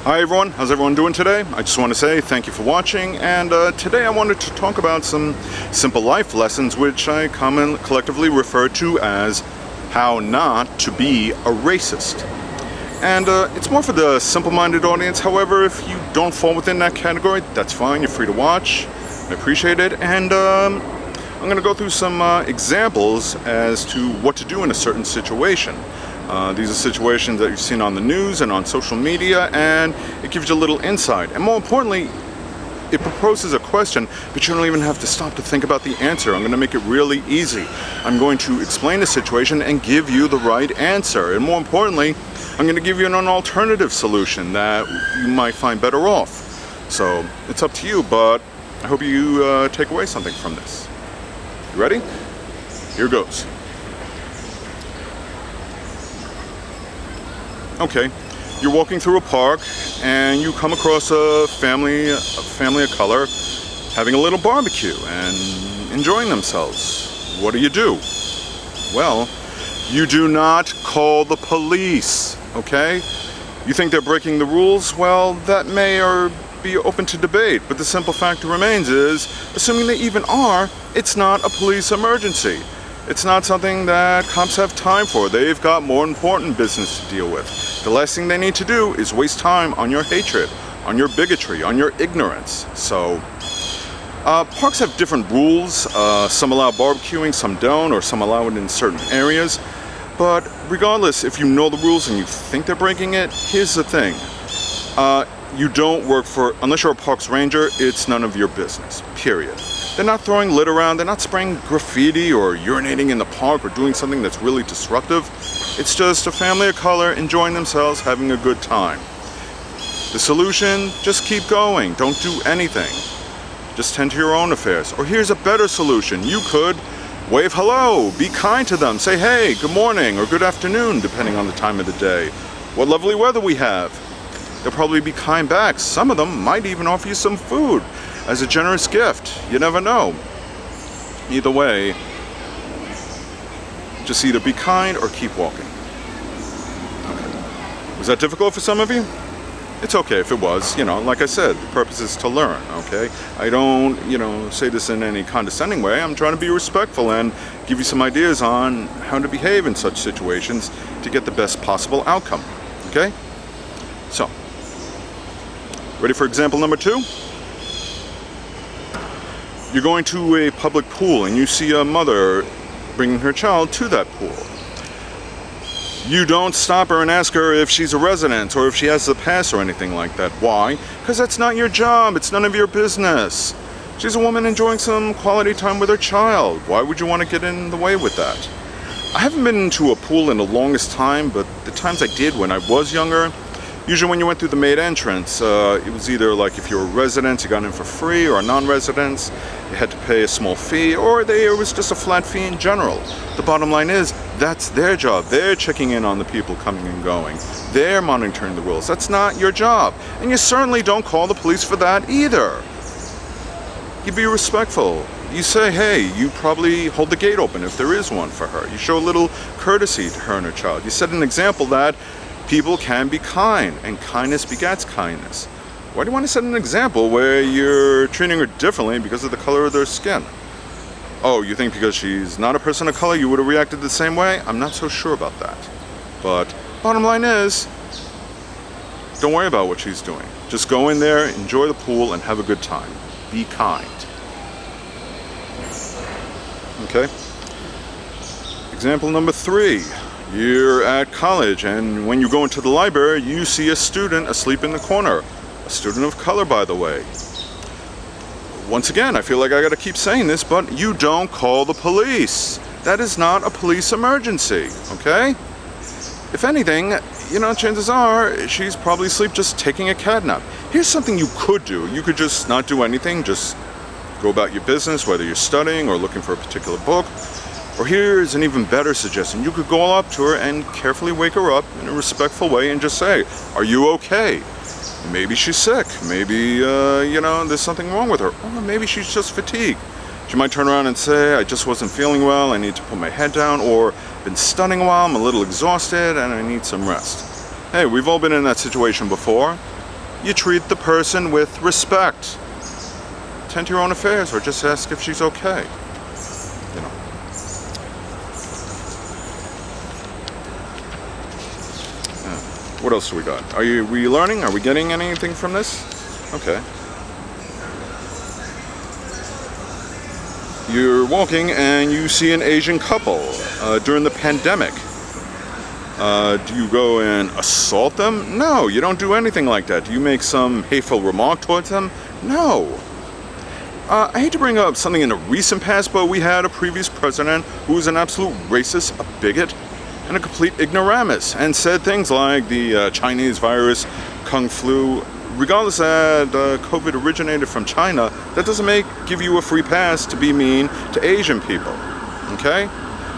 Hi everyone, how's everyone doing today? I just want to say thank you for watching, and today I wanted to talk about some simple life lessons which I collectively refer to as how not to be a racist. And it's more for the simple-minded audience. However, if you don't fall within that category, that's fine, you're free to watch. I appreciate it, and I'm going to go through some examples as to what to do in a certain situation. These are situations that you've seen on the news and on social media, and it gives you a little insight. And more importantly, it proposes a question, but you don't even have to stop to think about the answer. I'm going to make it really easy. I'm going to explain the situation and give you the right answer. And more importantly, I'm going to give you an alternative solution that you might find better off. So it's up to you, but I hope you take away something from this. You ready? Here goes. Okay, you're walking through a park and you come across a family of color having a little barbecue and enjoying themselves. What do? Well, you do not call the police, okay? You think they're breaking the rules? Well, that may or be open to debate, but the simple fact remains is, assuming they even are, it's not a police emergency. It's not something that cops have time for. They've got more important business to deal with. The last thing they need to do is waste time on your hatred, on your bigotry, on your ignorance. So, parks have different rules. Some allow barbecuing, some don't, or some allow it in certain areas. But regardless, if you know the rules and you think they're breaking it, here's the thing. You don't work for, unless you're a parks ranger, it's none of your business, period. They're not throwing litter around, they're not spraying graffiti or urinating in the park or doing something that's really disruptive. It's just a family of color enjoying themselves, having a good time. The solution, just keep going, don't do anything. Just tend to your own affairs. Or here's a better solution. You could wave hello, be kind to them, say hey, good morning or good afternoon, depending on the time of the day. What lovely weather we have. They'll probably be kind back. Some of them might even offer you some food as a generous gift. You never know. Either way, just either be kind or keep walking. Okay. Was that difficult for some of you? It's okay if it was. Like I said, the purpose is to learn, okay? I don't, say this in any condescending way. I'm trying to be respectful and give you some ideas on how to behave in such situations to get the best possible outcome, okay? So, ready for example number 2? You're going to a public pool and you see a mother bringing her child to that pool. You don't stop her and ask her if she's a resident or if she has the pass or anything like that. Why? Because that's not your job. It's none of your business. She's a woman enjoying some quality time with her child. Why would you want to get in the way with that? I haven't been to a pool in the longest time, but the times I did when I was younger, usually when you went through the main entrance, it was either like if you were a resident, you got in for free, or a non-resident, you had to pay a small fee, or it was just a flat fee in general. The bottom line is, that's their job. They're checking in on the people coming and going. They're monitoring the rules. That's not your job. And you certainly don't call the police for that either. You be respectful. You say, hey, you probably hold the gate open if there is one for her. You show a little courtesy to her and her child. You set an example that people can be kind, and kindness begets kindness. Why do you want to set an example where you're treating her differently because of the color of their skin? Oh, you think because she's not a person of color you would have reacted the same way? I'm not so sure about that. But bottom line is, don't worry about what she's doing. Just go in there, enjoy the pool, and have a good time. Be kind. Okay? Example number 3. You're at college, and when you go into the library, you see a student asleep in the corner. A student of color, by the way. Once again, I feel like I gotta keep saying this, but you don't call the police. That is not a police emergency, okay? If anything, chances are she's probably asleep just taking a cat nap. Here's something you could do. You could just not do anything, just go about your business, whether you're studying or looking for a particular book. Or here's an even better suggestion. You could go up to her and carefully wake her up in a respectful way and just say, are you okay? Maybe she's sick. Maybe, there's something wrong with her. Or maybe she's just fatigued. She might turn around and say, I just wasn't feeling well, I need to put my head down, or been studying a while, I'm a little exhausted, and I need some rest. Hey, we've all been in that situation before. You treat the person with respect. Tend to your own affairs, or just ask if she's okay. You know. What else do we got? Are we learning? Are we getting anything from this? Okay. You're walking and you see an Asian couple during the pandemic. Do you go and assault them? No, you don't do anything like that. Do you make some hateful remark towards them? No. I hate to bring up something in the recent past, but we had a previous president who was an absolute racist, a bigot, and a complete ignoramus, and said things like the Chinese virus, Kung Flu. Regardless that COVID originated from China, that doesn't give you a free pass to be mean to Asian people, okay?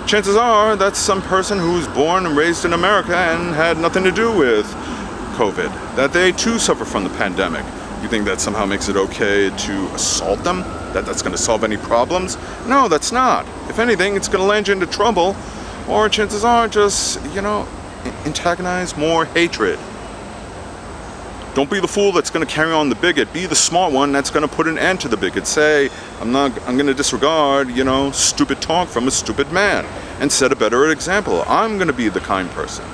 Chances are that's some person who's born and raised in America and had nothing to do with COVID, that they too suffer from the pandemic. You think that somehow makes it okay to assault them? That that's going to solve any problems? No, that's not. If anything, it's going to land you into trouble, or chances are just, antagonize more hatred. Don't be the fool that's going to carry on the bigot. Be the smart one that's going to put an end to the bigot. Say, I'm going to disregard, stupid talk from a stupid man, and set a better example. I'm going to be the kind person.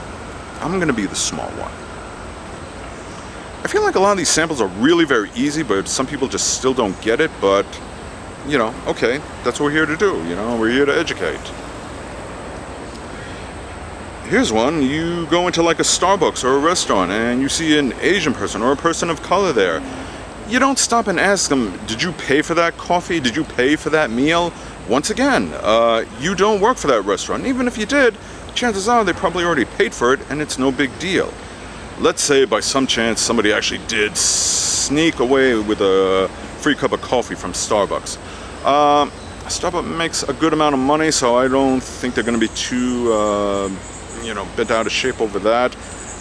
I'm going to be the smart one. I feel like a lot of these samples are really very easy, but some people just still don't get it. But, okay, that's what we're here to do. We're here to educate. Here's one. You go into like a Starbucks or a restaurant and you see an Asian person or a person of color there. You don't stop and ask them, did you pay for that coffee? Did you pay for that meal? Once again, you don't work for that restaurant. Even if you did, chances are they probably already paid for it and it's no big deal. Let's say by some chance somebody actually did sneak away with a free cup of coffee from Starbucks. Starbucks makes a good amount of money, so I don't think they're going to be too bent out of shape over that.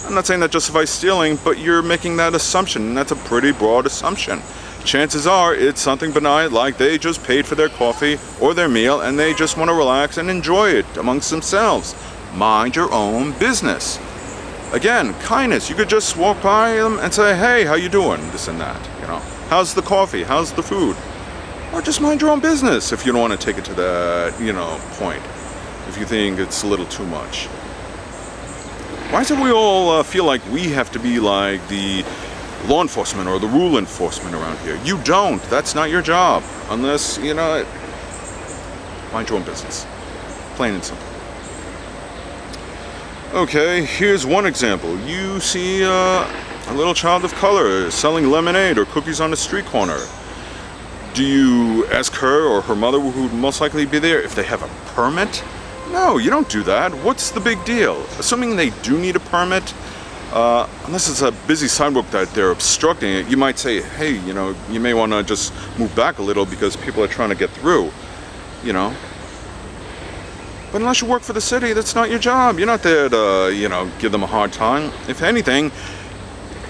I'm not saying that justifies stealing, but you're making that assumption, and that's a pretty broad assumption. Chances are it's something benign, like they just paid for their coffee or their meal and they just want to relax and enjoy it amongst themselves. Mind your own business. Again, kindness. You could just walk by them and say, hey, how you doing? This and that, How's the coffee? How's the food? Or just mind your own business if you don't want to take it to that, point. If you think it's a little too much. Why is it we all feel like we have to be like the law enforcement or the rule enforcement around here? You don't. That's not your job. Unless, mind your own business. Plain and simple. Okay, here's one example. You see a little child of color selling lemonade or cookies on a street corner. Do you ask her or her mother, who would most likely be there, if they have a permit? No, you don't do that. What's the big deal? Assuming they do need a permit, unless it's a busy sidewalk that they're obstructing it, you might say, hey, you may want to just move back a little because people are trying to get through, But unless you work for the city, that's not your job. You're not there to, give them a hard time. If anything,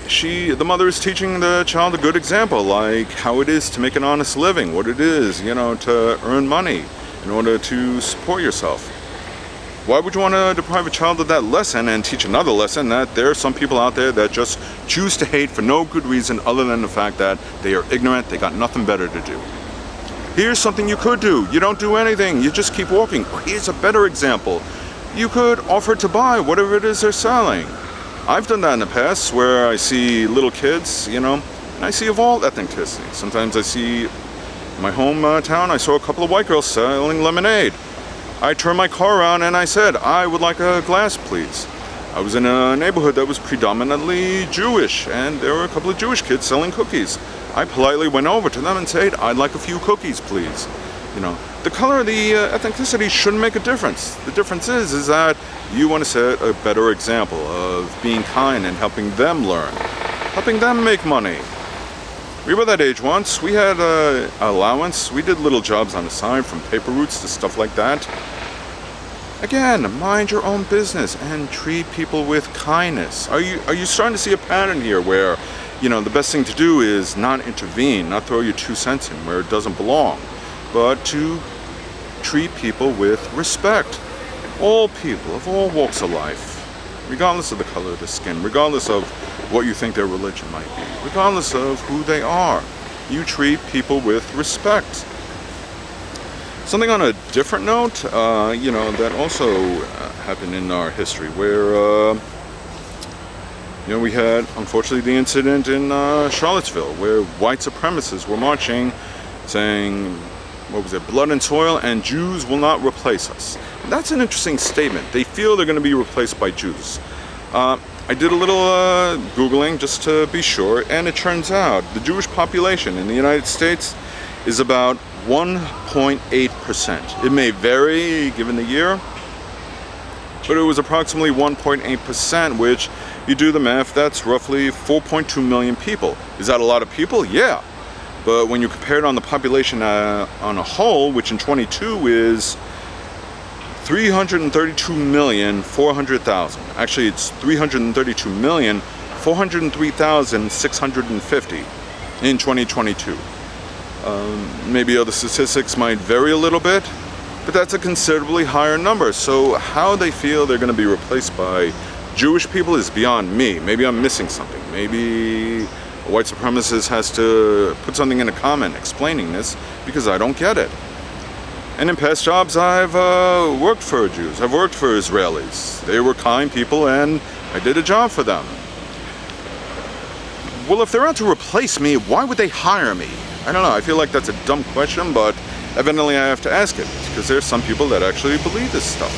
the mother is teaching the child a good example, like how it is to make an honest living, what it is, to earn money in order to support yourself. Why would you want to deprive a child of that lesson and teach another lesson that there are some people out there that just choose to hate for no good reason other than the fact that they are ignorant, they got nothing better to do? Here's something you could do. You don't do anything, you just keep walking. Or here's a better example. You could offer to buy whatever it is they're selling. I've done that in the past where I see little kids, and I see of all ethnicities. Sometimes I see, in my hometown, I saw a couple of white girls selling lemonade. I turned my car around and I said, I would like a glass, please. I was in a neighborhood that was predominantly Jewish, and there were a couple of Jewish kids selling cookies. I politely went over to them and said, I'd like a few cookies, please. The color of the ethnicity shouldn't make a difference. The difference is that you want to set a better example of being kind and helping them learn, helping them make money. We were that age once. We had an allowance. We did little jobs on the side, from paper routes to stuff like that. Again, mind your own business and treat people with kindness. Are you starting to see a pattern here where, the best thing to do is not intervene, not throw your 2 cents in where it doesn't belong, but to treat people with respect. All people of all walks of life. regardless of the color of their skin, regardless of what you think their religion might be, regardless of who they are. You treat people with respect. Something on a different note, that also happened in our history, where we had, unfortunately, the incident in Charlottesville, where white supremacists were marching, saying, blood and soil, and Jews will not replace us. And that's an interesting statement. They feel they're going to be replaced by Jews. I did a little Googling just to be sure, and it turns out the Jewish population in the United States is about 1.8%. It may vary given the year, but it was approximately 1.8%, which, you do the math, that's roughly 4.2 million people. Is that a lot of people? Yeah. But when you compare it on the population on a whole, which in 22 is 332,400,000. Actually, it's 332,403,650 in 2022. Maybe other statistics might vary a little bit, but that's a considerably higher number. So how they feel they're going to be replaced by Jewish people is beyond me. Maybe I'm missing something. Maybe a white supremacist has to put something in a comment explaining this, because I don't get it. And in past jobs, I've worked for Jews. I've worked for Israelis. They were kind people, and I did a job for them. Well, if they're out to replace me, why would they hire me? I don't know. I feel like that's a dumb question, but evidently I have to ask it, because there's some people that actually believe this stuff.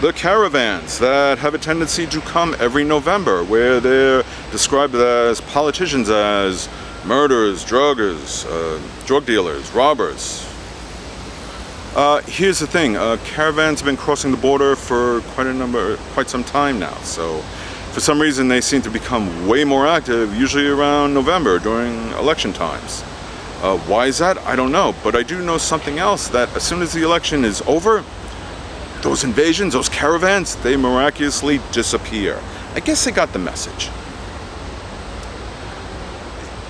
The caravans that have a tendency to come every November, where they're described as politicians as murderers, druggers, drug dealers, robbers. Here's the thing, caravans have been crossing the border for quite some time now. So for some reason they seem to become way more active, usually around November during election times. Why is that? I don't know. But I do know something else, that as soon as the election is over, those invasions, those caravans, they miraculously disappear. I guess they got the message.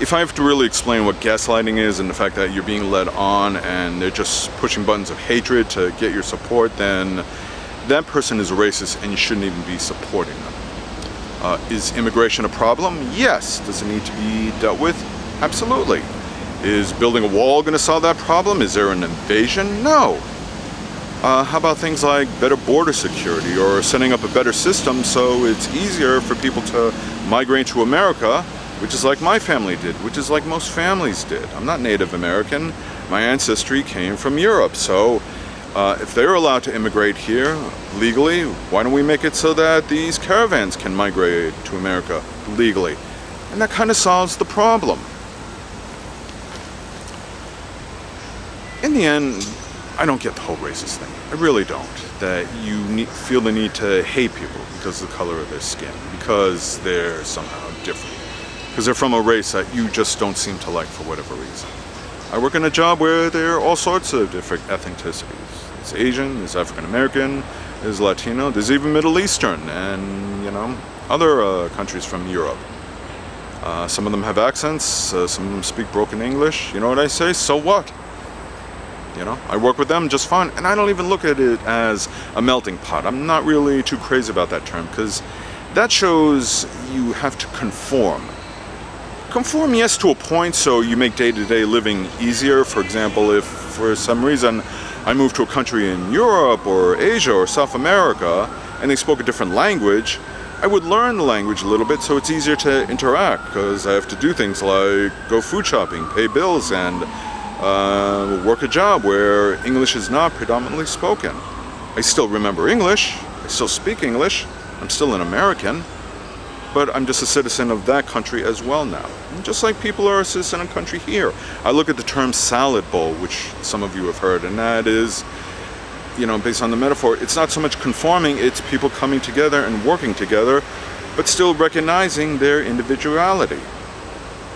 If I have to really explain what gaslighting is and the fact that you're being led on and they're just pushing buttons of hatred to get your support, then that person is a racist and you shouldn't even be supporting them. Is immigration a problem? Yes. Does it need to be dealt with? Absolutely. Is building a wall going to solve that problem? Is there an invasion? No. How about things like better border security, or setting up a better system so it's easier for people to migrate to America, which is like my family did, which is like most families did. I'm not Native American. My ancestry came from Europe. So if they're allowed to immigrate here legally, why don't we make it so that these caravans can migrate to America legally? And that kind of solves the problem. In the end, I don't get the whole racist thing. I really don't. That you feel the need to hate people because of the color of their skin, because they're somehow different, because they're from a race that you just don't seem to like for whatever reason. I work in a job where there are all sorts of different ethnicities. There's Asian, there's African American, there's Latino, there's even Middle Eastern, and other countries from Europe. Some of them have accents, some of them speak broken English. You know what I say? So what? I work with them just fine, and I don't even look at it as a melting pot. I'm not really too crazy about that term, because that shows you have to conform. Conform, yes, to a point, so you make day-to-day living easier. For example, if for some reason I moved to a country in Europe or Asia or South America and they spoke a different language, I would learn the language a little bit so it's easier to interact, because I have to do things like go food shopping, pay bills, and work a job where English is not predominantly spoken. I still remember English, I still speak English, I'm still an American, but I'm just a citizen of that country as well now. And just like people are a citizen of a country here. I look at the term salad bowl, which some of you have heard, and that is, based on the metaphor, it's not so much conforming, it's people coming together and working together, but still recognizing their individuality.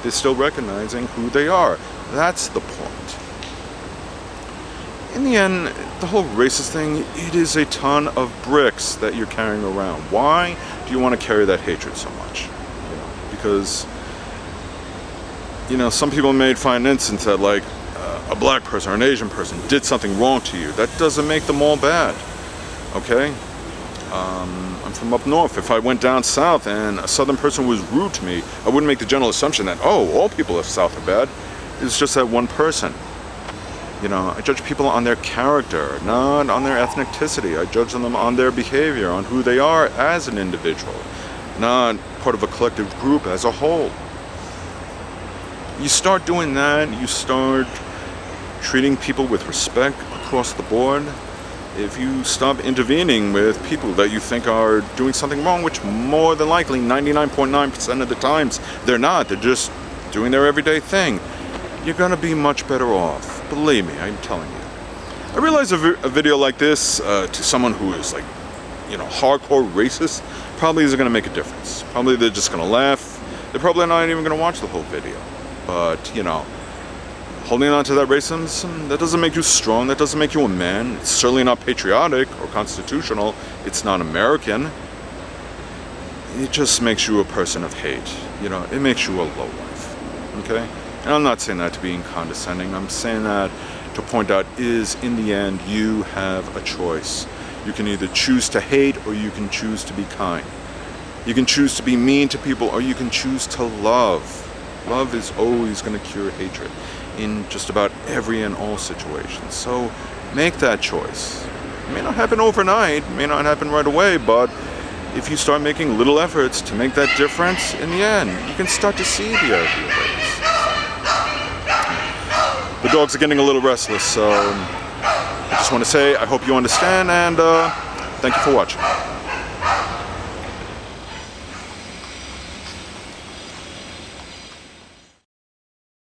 They're still recognizing who they are. That's the point. In the end, the whole racist thing, it is a ton of bricks that you're carrying around. Why do you want to carry that hatred so much? Because, some people may find an instance that, like, a black person or an Asian person did something wrong to you. That doesn't make them all bad. okay? I'm from up north. If I went down south and a southern person was rude to me, I wouldn't make the general assumption that, oh, all people of south are bad. It's just that one person. You know, I judge people on their character, not on their ethnicity. I judge them on their behavior, on who they are as an individual, not part of a collective group as a whole. You start doing that, you start treating people with respect across the board. If you stop intervening with people that you think are doing something wrong, which more than likely 99.9% of the times they're not, they're just doing their everyday thing, you're gonna be much better off. Believe me, I'm telling you. I realize a video like this to someone who is like, you know, hardcore racist probably isn't gonna make a difference. Probably they're just gonna laugh. They're probably not even gonna watch the whole video. But, you know, holding on to that racism, that doesn't make you strong, that doesn't make you a man. It's certainly not patriotic or constitutional. It's not American. It just makes you a person of hate. You know, it makes you a lowlife, okay? And I'm not saying that to be condescending. I'm saying that to point out is, in the end, you have a choice. You can either choose to hate or you can choose to be kind. You can choose to be mean to people or you can choose to love. Love is always going to cure hatred in just about every and all situations. So make that choice. It may not happen overnight, may not happen right away, but if you start making little efforts to make that difference, in the end, you can start to see the error of your ways. The dogs are getting a little restless, so I just want to say I hope you understand, and thank you for watching.